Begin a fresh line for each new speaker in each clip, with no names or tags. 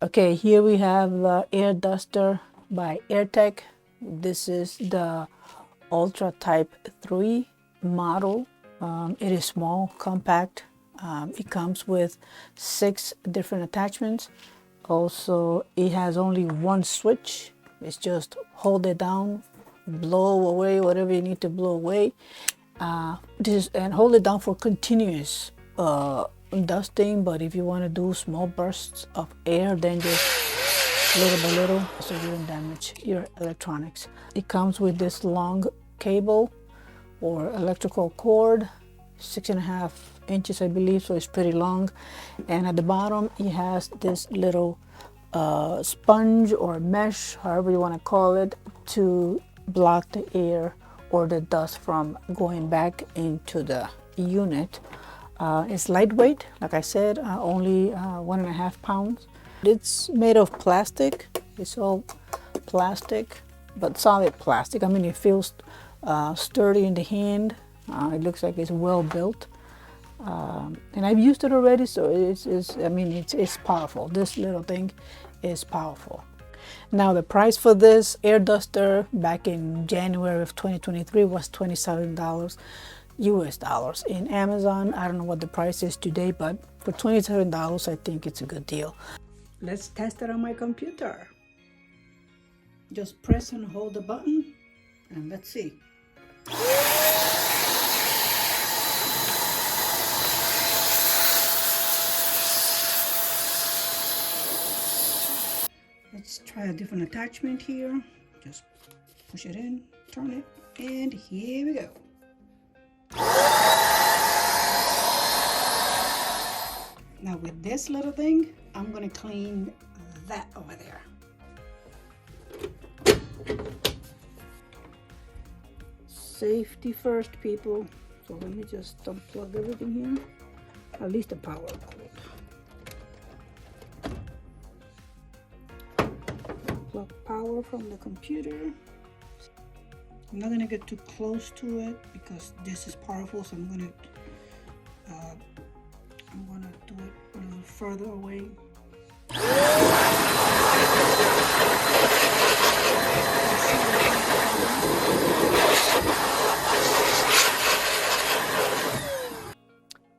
Okay, here we have the air duster by Airtec. This is the Ultra Type 3 model. It is small, compact. It comes with 6 different attachments. Also, it has only one switch. It's just hold it down, blow away whatever you need to blow away. And hold it down for continuous dusting. But if you want to do small bursts of air, then just little by little, so you don't damage your electronics. It comes with this long cable or electrical cord, 6.5 inches, I believe, so it's pretty long. And at the bottom, it has this little sponge or mesh, however you want to call it, to block the air or the dust from going back into the unit. It's lightweight, like I said, only 1.5 pounds. It's made of plastic. It's all plastic, but solid plastic. I mean, it feels sturdy in the hand. It looks like it's well built. And I've used it already, so it's powerful. This little thing is powerful. Now, the price for this air duster back in January of 2023 was $27 US dollars. In Amazon, I don't know what the price is today, but for $27, I think it's a good deal. Let's test it on my computer. Just press and hold the button, and let's see. Let's try a different attachment here. Just push it in, turn it, and here we go. Now with this little thing, I'm gonna clean that over there. Safety first, people. So let me just unplug everything here. At least the power cord. Plug power from the computer. I'm not gonna get too close to it because this is powerful, so I'm gonna do it a little further away.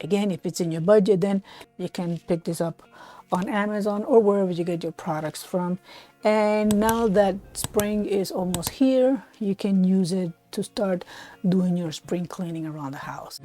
Again, if it's in your budget, then you can pick this up on Amazon or wherever you get your products from. And now that spring is almost here, you can use it to start doing your spring cleaning around the house.